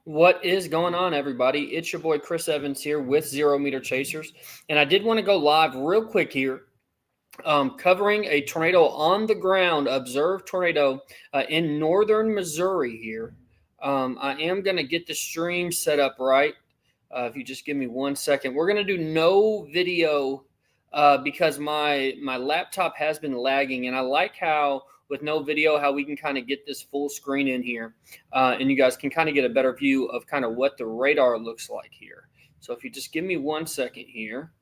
What is going on, everybody? It's your boy Chris Evans here with 0 Meter Chasers. And I did want to go live real quick here, covering a tornado on the ground, observed tornado in northern Missouri here. I am going to get the stream set up right. If you just give me 1 second, we're going to do no video because my laptop has been lagging, and I like how with no video how we can kind of get this full screen in here, and you guys can kind of get a better view of kind of what the radar looks like here. So if you just give me 1 second here,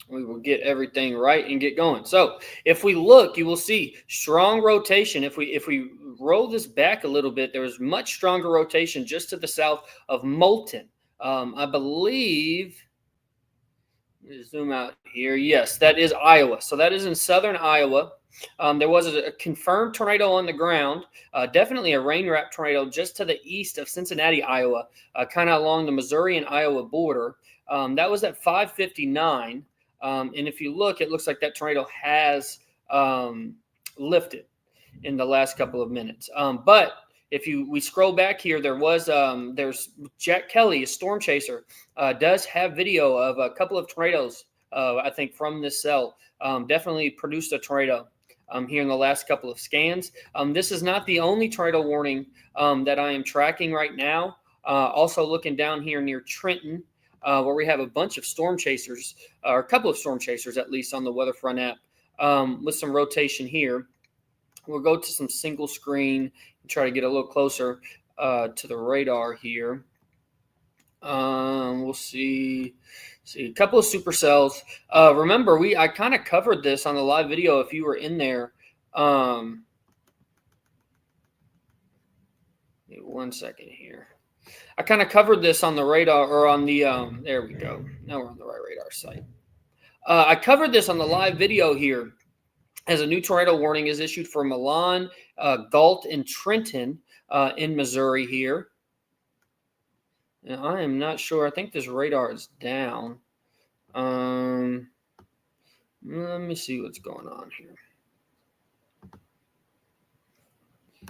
we will get everything right and get going. So if we look, you will see strong rotation. If we roll this back a little bit, there is much stronger rotation just to the south of Moulton. I believe. Let me zoom out here. Yes, that is Iowa. So that is in southern Iowa. There was a confirmed tornado on the ground, definitely a rain wrap tornado just to the east of Cincinnati, Iowa, kind of along the Missouri and Iowa border. That was at 5:59. And if you look, it looks like that tornado has lifted in the last couple of minutes. But if we scroll back here, there's Jack Kelly, a storm chaser, does have video of a couple of tornadoes. I think from this cell, definitely produced a tornado here in the last couple of scans. This is not the only tornado warning that I am tracking right now. Also looking down here near Trenton, where we have a bunch of storm chasers, or a couple of storm chasers at least on the Weatherfront app, with some rotation here. We'll go to some single screen and try to get a little closer to the radar here. We'll see a couple of supercells. Remember, I kind of covered this on the live video if you were in there. 1 second here. I kind of covered this on the radar, or on the there we go. Now we're on the right radar site. I covered this on the live video here, as a new tornado warning is issued for Milan, Galt, and Trenton in Missouri here. And I am not sure. I think this radar is down. Let me see what's going on here.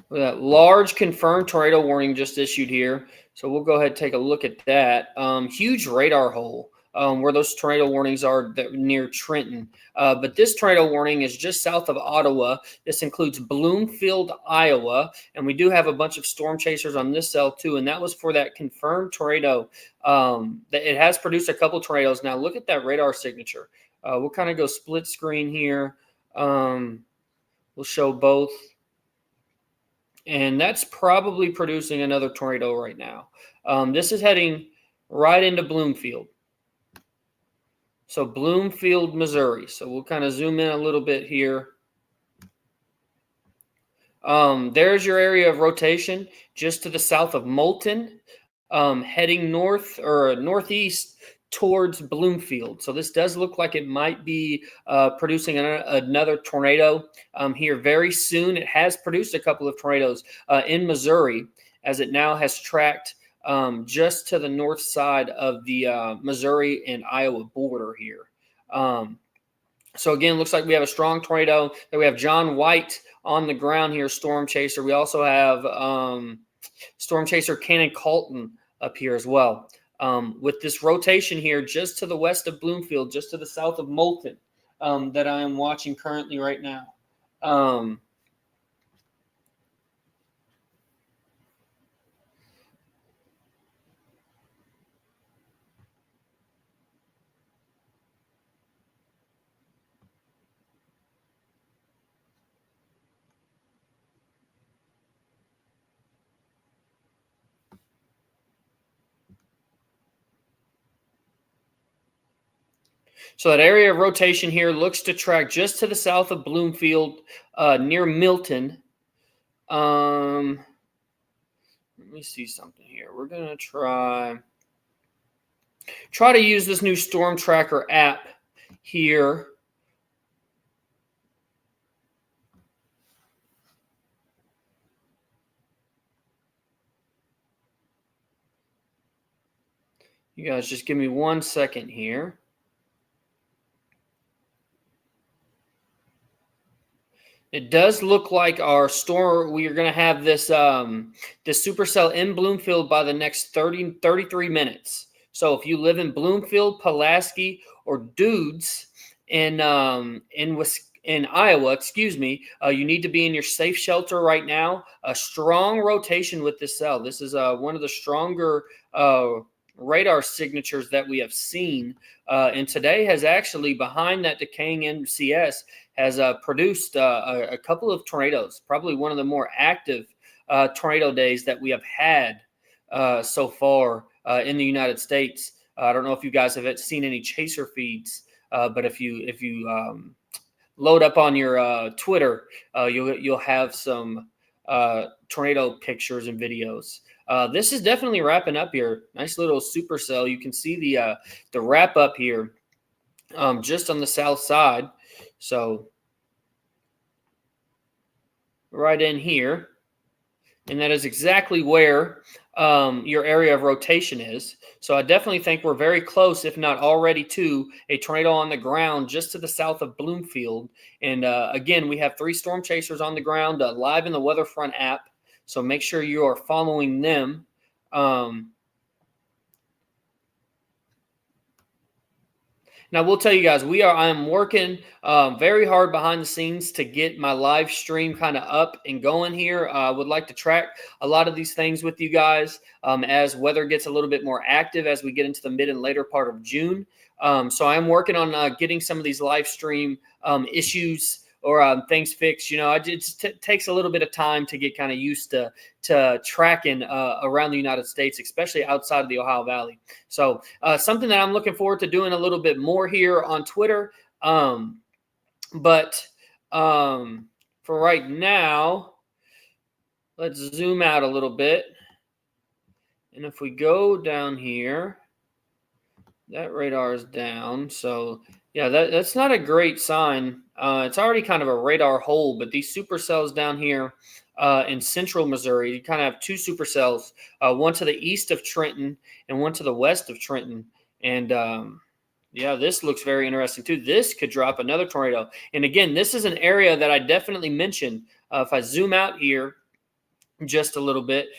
We got large confirmed tornado warning just issued here. So we'll go ahead and take a look at that. Huge radar hole. Where those tornado warnings are near Trenton. But this tornado warning is just south of Ottawa. This includes Bloomfield, Iowa. And we do have a bunch of storm chasers on this cell too. And that was for that confirmed tornado. It has produced a couple tornadoes. Now look at that radar signature. We'll kind of go split screen here. We'll show both. And that's probably producing another tornado right now. This is heading right into Bloomfield. So Bloomfield, Missouri. So we'll kind of zoom in a little bit here. There's your area of rotation just to the south of Moulton, heading north or northeast towards Bloomfield. So this does look like it might be producing another tornado here very soon. It has produced a couple of tornadoes in Missouri, as it now has tracked just to the north side of the Missouri and Iowa border here. So again, looks like we have a strong tornado. Then we have John White on the ground here, storm chaser. We also have storm chaser Cannon Colton up here as well. With this rotation here just to the west of Bloomfield, just to the south of Moulton, that I am watching currently right now. So that area of rotation here looks to track just to the south of Bloomfield, near Milton. Let me see something here. We're going to try to use this new Storm Tracker app here. You guys just give me 1 second here. It does look like our store, we are going to have this this supercell in Bloomfield by the next 33 minutes. So if you live in Bloomfield, Pulaski, or Dudes in Iowa, excuse me, you need to be in your safe shelter right now. A strong rotation with this cell. This is one of the stronger radar signatures that we have seen. And today has actually, behind that decaying MCS, has produced a couple of tornadoes, probably one of the more active tornado days that we have had so far in the United States. I don't know if you guys have seen any chaser feeds, but if you load up on your Twitter, you'll have some tornado pictures and videos. This is definitely wrapping up here. Nice little supercell. You can see the wrap up here just on the south side. So right in here, and that is exactly where your area of rotation is. So I definitely think we're very close, if not already, to a tornado on the ground just to the south of Bloomfield. And again, we have 3 storm chasers on the ground live in the Weatherfront app. So make sure you are following them. Now, we'll tell you guys, I am working very hard behind the scenes to get my live stream kind of up and going here. I would like to track a lot of these things with you guys as weather gets a little bit more active as we get into the mid and later part of June. So I'm working on getting some of these live stream issues or things fixed. You know, it just takes a little bit of time to get kind of used to tracking around the United States, especially outside of the Ohio Valley. So something that I'm looking forward to doing a little bit more here on Twitter. But for right now, let's zoom out a little bit. And if we go down here, that radar is down. So yeah, that's not a great sign. It's already kind of a radar hole, but these supercells down here in central Missouri, you kind of have 2 supercells, one to the east of Trenton and one to the west of Trenton. And yeah, this looks very interesting too. This could drop another tornado. And again, this is an area that I definitely mentioned. If I zoom out here just a little bit,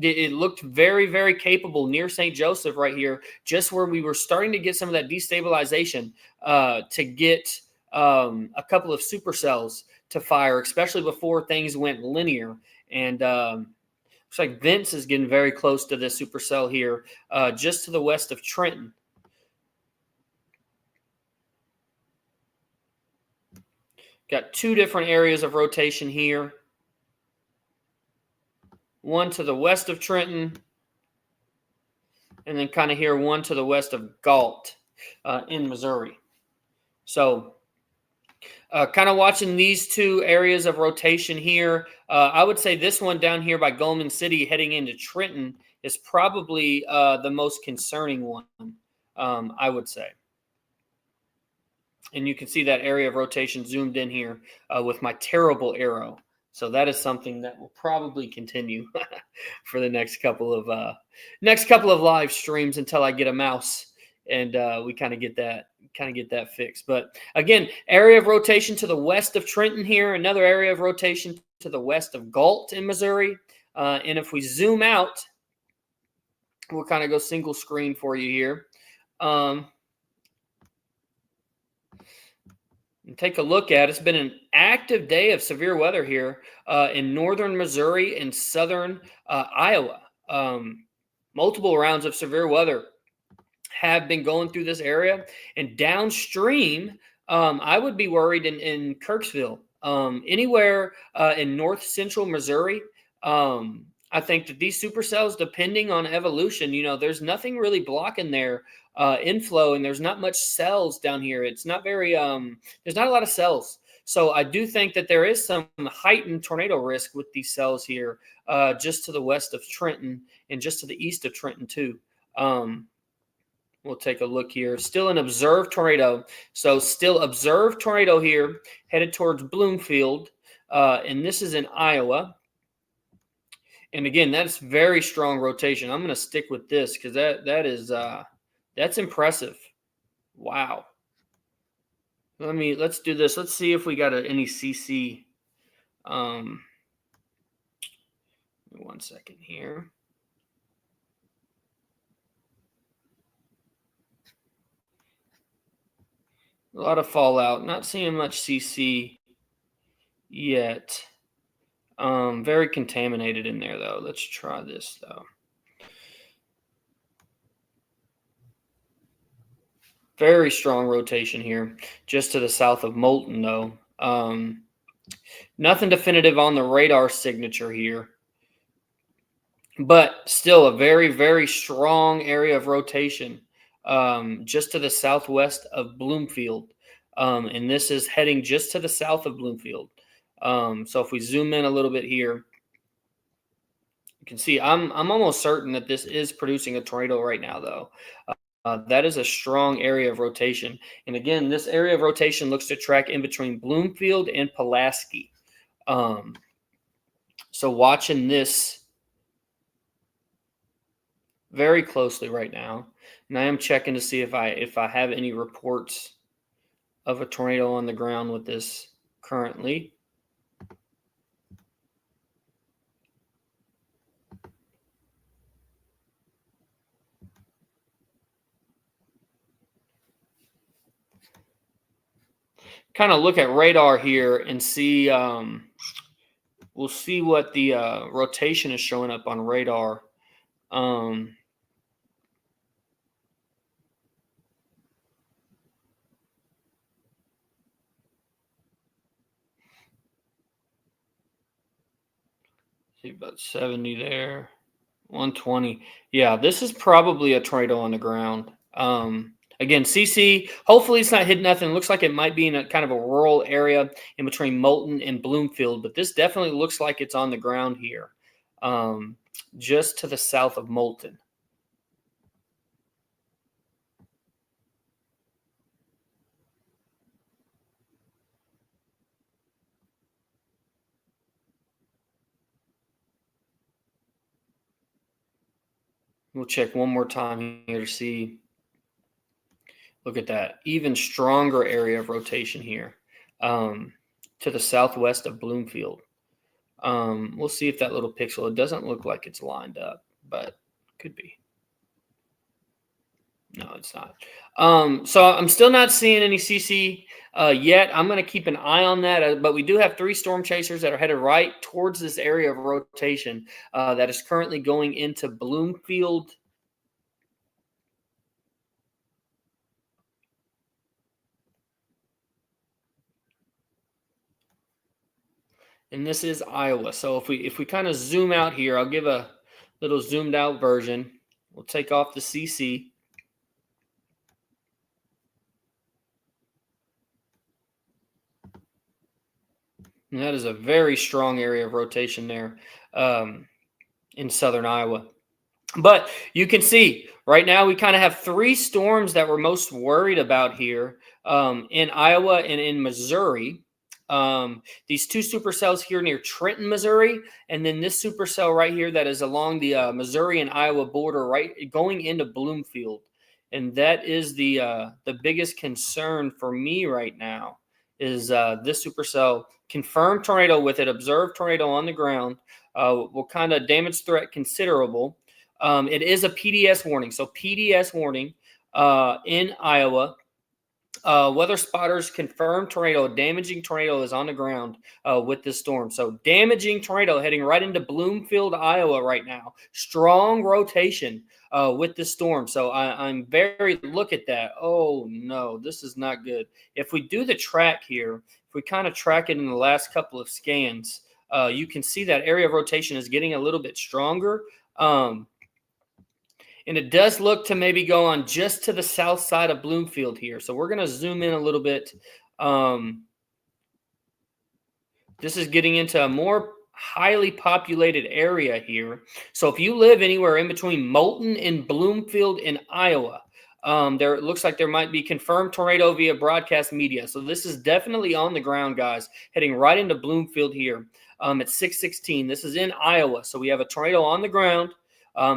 it looked very, very capable near St. Joseph right here, just where we were starting to get some of that destabilization to get a couple of supercells to fire, especially before things went linear. And looks like Vince is getting very close to this supercell here, just to the west of Trenton. Got 2 different areas of rotation here. One to the west of Trenton, and then kind of here one to the west of Galt in Missouri. So kind of watching these 2 areas of rotation here. I would say this one down here by Goldman City heading into Trenton is probably the most concerning one, I would say. And you can see that area of rotation zoomed in here with my terrible arrow. So that is something that will probably continue for the next couple of live streams until I get a mouse and we kind of get that fixed. But again, area of rotation to the west of Trenton here, another area of rotation to the west of Galt in Missouri. And if we zoom out, we'll kind of go single screen for you here. And take a look at it. It's been an active day of severe weather here in northern Missouri and southern Iowa. Multiple rounds of severe weather have been going through this area. And downstream, I would be worried in Kirksville. Anywhere in north central Missouri, I think that these supercells, depending on evolution, you know, there's nothing really blocking their inflow, and there's not much cells down here. It's not very, there's not a lot of cells. So I do think that there is some heightened tornado risk with these cells here, just to the west of Trenton and just to the east of Trenton too. We'll take a look here. Still an observed tornado. So still observed tornado here headed towards Bloomfield. And this is in Iowa. And again, that's very strong rotation. I'm going to stick with this because that is that's impressive. Wow. Let's do this. Let's see if we got any CC. 1 second here. A lot of fallout. Not seeing much CC yet. Very contaminated in there though. Let's try this though. Very strong rotation here, just to the south of Molten though. Nothing definitive on the radar signature here, but still a very, very strong area of rotation, just to the southwest of Bloomfield. And this is heading just to the south of Bloomfield. So if we zoom in a little bit here, you can see I'm almost certain that this is producing a tornado right now, though. That is a strong area of rotation. And again, this area of rotation looks to track in between Bloomfield and Pulaski. So watching this very closely right now. And I am checking to see if I have any reports of a tornado on the ground with this currently. Kind of look at radar here and see, we'll see what the rotation is showing up on radar. See about 70 there, 120. Yeah, this is probably a tornado on the ground. Again, CC, hopefully it's not hitting nothing. It looks like it might be in a kind of a rural area in between Molten and Bloomfield, but this definitely looks like it's on the ground here, just to the south of Molten. We'll check one more time here to see. Look at that. Even stronger area of rotation here, to the southwest of Bloomfield. We'll see if that little pixel, it doesn't look like it's lined up, but could be. No, it's not. So I'm still not seeing any CC yet. I'm going to keep an eye on that. But we do have 3 storm chasers that are headed right towards this area of rotation that is currently going into Bloomfield. And this is Iowa. So if we kind of zoom out here, I'll give a little zoomed out version. We'll take off the CC. And that is a very strong area of rotation there in southern Iowa. But you can see right now we kind of have 3 storms that we're most worried about here in Iowa and in Missouri. These 2 supercells here near Trenton, Missouri, and then this supercell right here that is along the Missouri and Iowa border, right going into Bloomfield. And that is the biggest concern for me right now is this supercell confirmed tornado with it, observed tornado on the ground, will kind of damage threat considerable. It is a PDS warning. So PDS warning in Iowa. Weather spotters confirmed tornado, damaging tornado is on the ground with this storm. So damaging tornado heading right into Bloomfield, Iowa right now. Strong rotation with this storm. So I'm very, look at that. Oh no, this is not good. If we do the track here, if we kind of track it in the last couple of scans, you can see that area of rotation is getting a little bit stronger. And it does look to maybe go on just to the south side of Bloomfield here. So we're going to zoom in a little bit. This is getting into a more highly populated area here. So if you live anywhere in between Molten and Bloomfield in Iowa, there looks like there might be confirmed tornado via broadcast media. So this is definitely on the ground, guys, heading right into Bloomfield here at 6:16. This is in Iowa. So we have a tornado on the ground.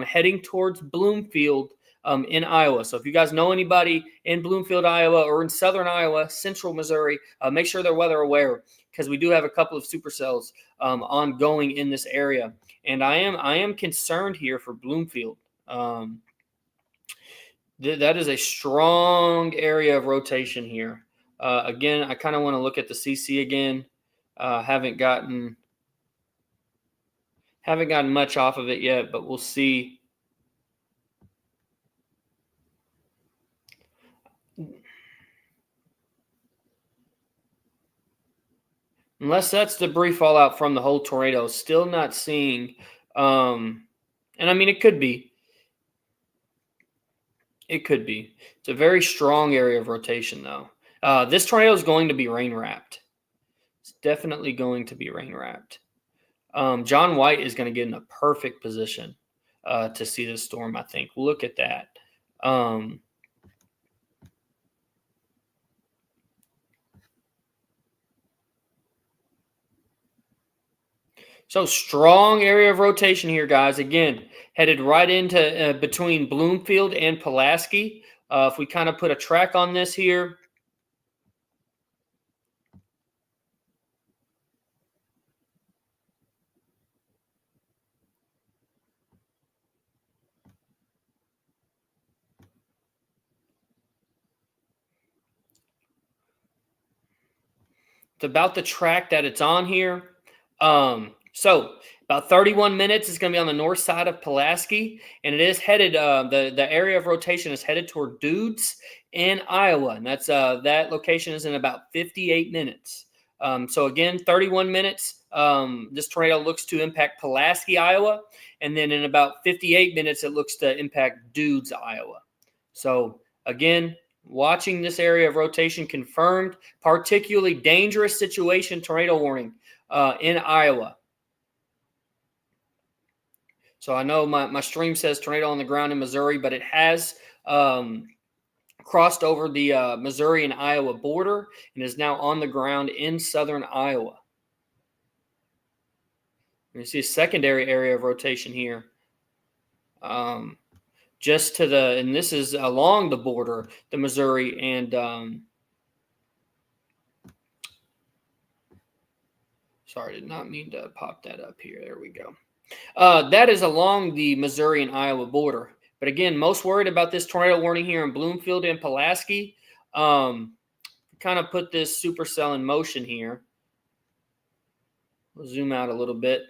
Heading towards Bloomfield in Iowa. So if you guys know anybody in Bloomfield, Iowa, or in southern Iowa, central Missouri, make sure they're weather aware, because we do have a couple of supercells ongoing in this area. And I am concerned here for Bloomfield. That is a strong area of rotation here. Again, I kind of want to look at the CC again. Haven't gotten much off of it yet, but we'll see. Unless that's debris fallout from the whole tornado, still not seeing. And I mean, it could be. It could be. It's a very strong area of rotation, though. This tornado is going to be rain wrapped. It's definitely going to be rain wrapped. John White is going to get in a perfect position to see this storm, I think. Look at that. So strong area of rotation here, guys. Again, headed right into between Bloomfield and Pulaski. If we kind of put a track on this here. It's about the track that it's on here. So about 31 minutes is going to be on the north side of Pulaski, and it is headed. The area of rotation is headed toward Dudes in Iowa, and that's that location is in about 58 minutes. So again, 31 minutes. This tornado looks to impact Pulaski, Iowa, and then in about 58 minutes, it looks to impact Dudes, Iowa. So again, watching this area of rotation confirmed, particularly dangerous situation, tornado warning in Iowa. So I know my stream says tornado on the ground in Missouri, but it has crossed over the Missouri and Iowa border and is now on the ground in southern Iowa. You see a secondary area of rotation here. Just to the, and this is along the border, the Missouri and, sorry, did not mean to pop that up here. There we go. That is along the Missouri and Iowa border. But again, most worried about this tornado warning here in Bloomfield and Pulaski. Kind of put this supercell in motion here. We'll zoom out a little bit.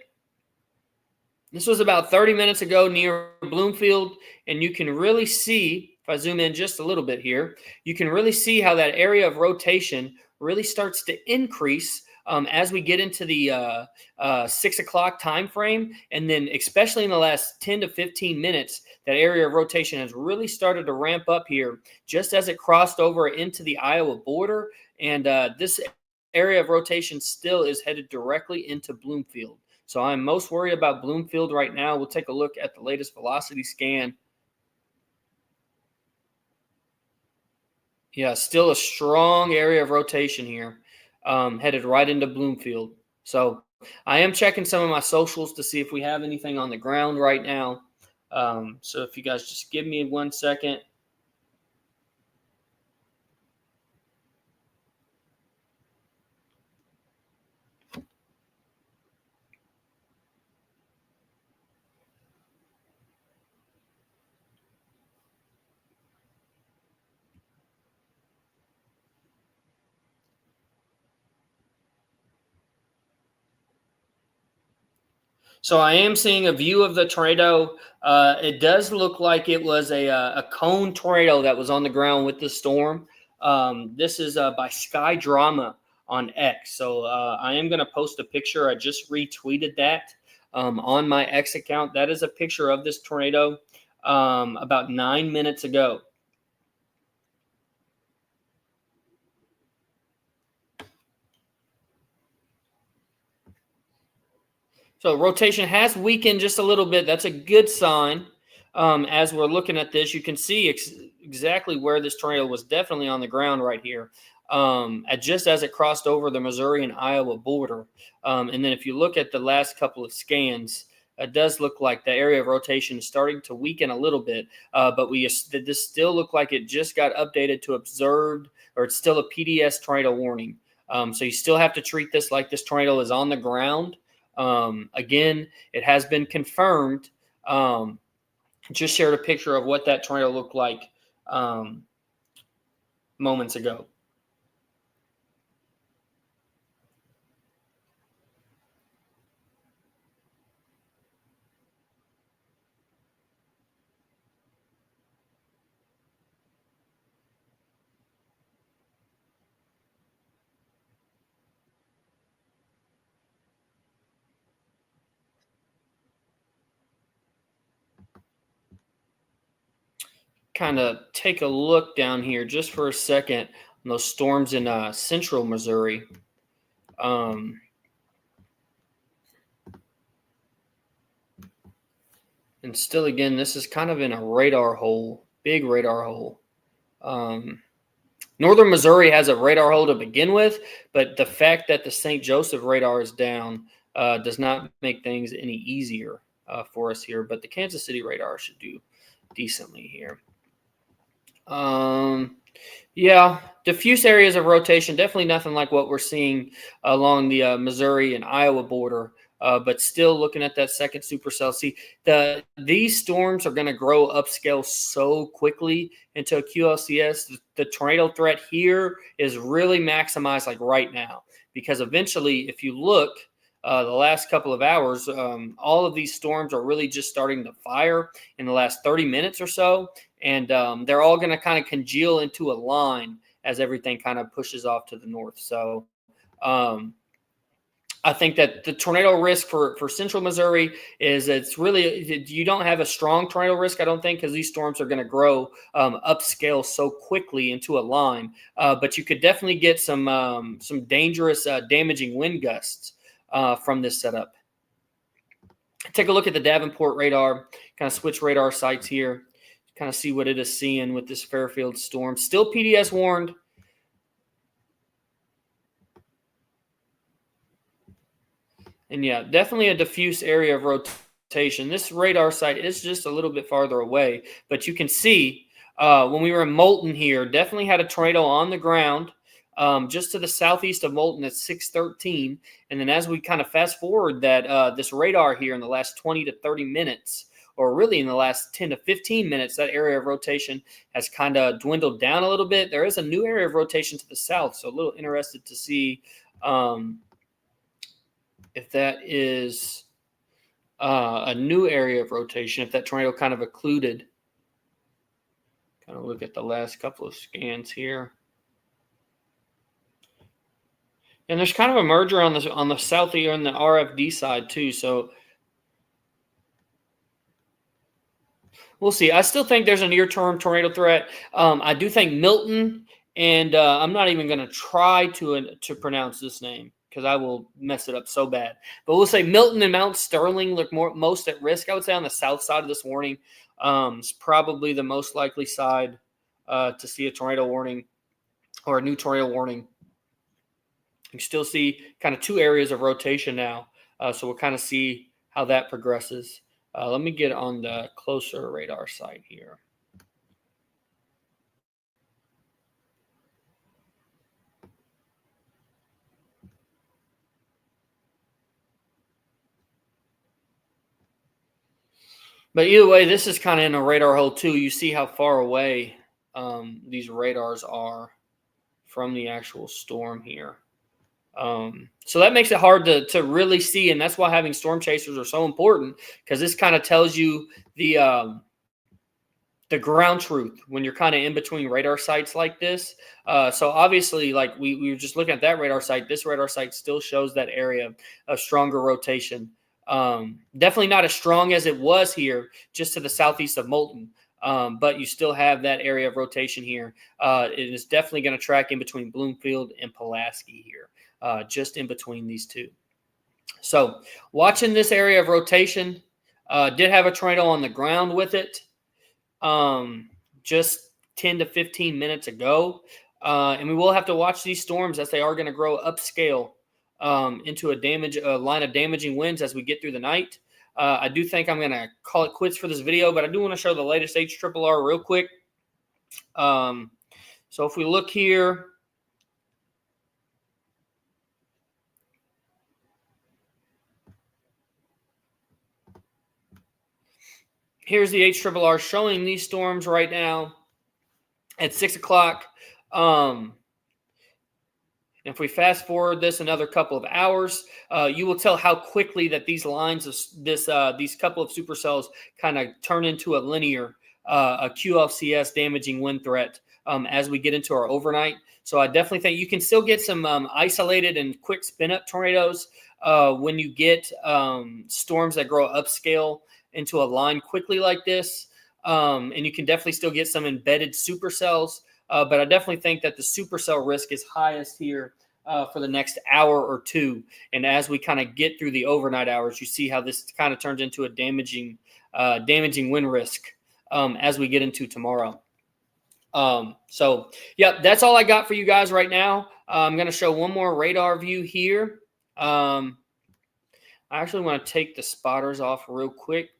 This was about 30 minutes ago near Bloomfield, and you can really see, if I zoom in just a little bit here, you can really see how that area of rotation really starts to increase as we get into the 6 o'clock time frame. And then especially in the last 10 to 15 minutes, that area of rotation has really started to ramp up here just as it crossed over into the Iowa border. And this area of rotation still is headed directly into Bloomfield. So I'm most worried about Bloomfield right now. We'll take a look at the latest velocity scan. Yeah, still a strong area of rotation here, headed right into Bloomfield. So I am checking some of my socials to see if we have anything on the ground right now. So if you guys just give me 1 second. So I am seeing a view of the tornado. It does look like it was a cone tornado that was on the ground with the storm. This is by Sky Drama on X. So I am going to post a picture. I just retweeted that on my X account. That is a picture of this tornado about 9 minutes ago. So rotation has weakened just a little bit. That's a good sign. As we're looking at this, you can see exactly where this tornado was definitely on the ground right here, just as it crossed over the Missouri and Iowa border. And then if you look at the last couple of scans, it does look like the area of rotation is starting to weaken a little bit, but this still look like it just got updated to observed, or it's still a PDS tornado warning. So you still have to treat this like this tornado is on the ground. Again, it has been confirmed. Just shared a picture of what that tornado looked like moments ago. Kind of take a look down here just for a second on those storms in central Missouri. And still, again, this is kind of in a radar hole, big radar hole. Northern Missouri has a radar hole to begin with, but the fact that the St. Joseph radar is down does not make things any easier for us here. But the Kansas City radar should do decently here. Yeah, diffuse areas of rotation, definitely nothing like what we're seeing along the Missouri and Iowa border. But still looking at that second supercell. See, these storms are going to grow upscale so quickly into a QLCS. The tornado threat here is really maximized like right now, because eventually, if you look, the last couple of hours, all of these storms are really just starting to fire in the last 30 minutes or so. And they're all going to kind of congeal into a line as everything kind of pushes off to the north. So I think that the tornado risk for central Missouri is it's really, you don't have a strong tornado risk, I don't think, because these storms are going to grow upscale so quickly into a line. But you could definitely get some dangerous, damaging wind gusts from this setup. Take a look at the Davenport radar, kind of switch radar sites here, kind of see what it is seeing with this Fairfield storm. Still PDS warned. And yeah, definitely a diffuse area of rotation. This radar site is just a little bit farther away, but you can see when we were in Moulton here, definitely had a tornado on the ground just to the southeast of Moulton at 613. And then as we kind of fast forward that this radar here in the last 20 to 30 minutes, or really in the last 10 to 15 minutes, that area of rotation has kind of dwindled down a little bit. There is a new area of rotation to the south, so a little interested to see if that is a new area of rotation, if that tornado kind of occluded. Kind of look at the last couple of scans here. And there's kind of a merger on the south here on the RFD side too. So we'll see. I still think there's a near-term tornado threat. I do think Milton, and I'm not even going to try to pronounce this name because I will mess it up so bad. But we'll say Milton and Mount Sterling look most at risk. I would say on the south side of this warning is probably the most likely side to see a tornado warning or a new tornado warning. You still see kind of two areas of rotation now. So we'll kind of see how that progresses. Let me get on the closer radar site here. But either way, this is kind of in a radar hole too. You see how far away these radars are from the actual storm here. So that makes it hard to really see, and that's why having storm chasers are so important, because this kind of tells you the ground truth when you're kind of in between radar sites like this. So obviously, like we were just looking at that radar site, this radar site still shows that area of stronger rotation. Definitely not as strong as it was here, just to the southeast of Moulton. But you still have that area of rotation here. It is definitely going to track in between Bloomfield and Pulaski here, just in between these two. So watching this area of rotation, did have a tornado on the ground with it just 10 to 15 minutes ago. And we will have to watch these storms as they are going to grow upscale into a line of damaging winds as we get through the night. I do think I'm going to call it quits for this video, but I do want to show the latest HRRR real quick. So if we look here, here's the HRRR showing these storms right now at 6 o'clock. If we fast forward this another couple of hours, you will tell how quickly that these lines of these couple of supercells kind of turn into a linear, a QFCS damaging wind threat as we get into our overnight. So I definitely think you can still get some isolated and quick spin up tornadoes when you get storms that grow upscale into a line quickly like this. And you can definitely still get some embedded supercells. But I definitely think that the supercell risk is highest here for the next hour or two. And as we kind of get through the overnight hours, you see how this kind of turns into a damaging wind risk as we get into tomorrow. So, yeah, that's all I got for you guys right now. I'm going to show one more radar view here. I actually want to take the spotters off real quick.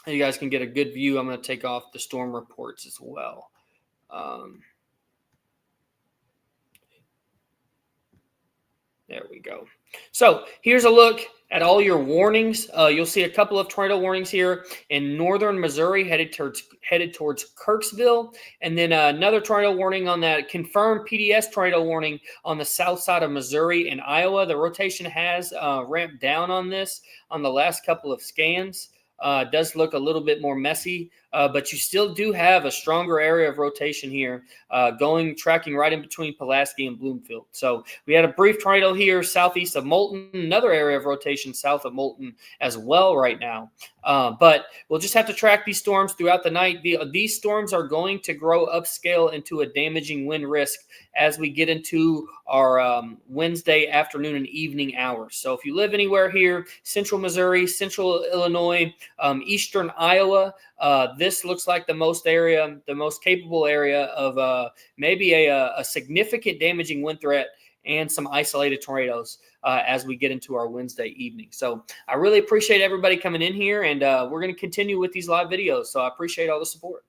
You guys can get a good view. I'm going to take off the storm reports as well. There we go. So here's a look at all your warnings. You'll see a couple of tornado warnings here in northern Missouri headed towards Kirksville. And then another tornado warning on that confirmed PDS tornado warning on the south side of Missouri and Iowa. The rotation has ramped down on this on the last couple of scans. Does look a little bit more messy, but you still do have a stronger area of rotation here, tracking right in between Pulaski and Bloomfield. So we had a brief tornado here southeast of Moulton, another area of rotation south of Moulton as well right now. But we'll just have to track these storms throughout the night. These storms are going to grow upscale into a damaging wind risk as we get into our Wednesday afternoon and evening hours. So if you live anywhere here, central Missouri, central Illinois, eastern Iowa, this looks like the most capable area of maybe a significant damaging wind threat and some isolated tornadoes as we get into our Wednesday evening. So I really appreciate everybody coming in here, and we're going to continue with these live videos. So I appreciate all the support.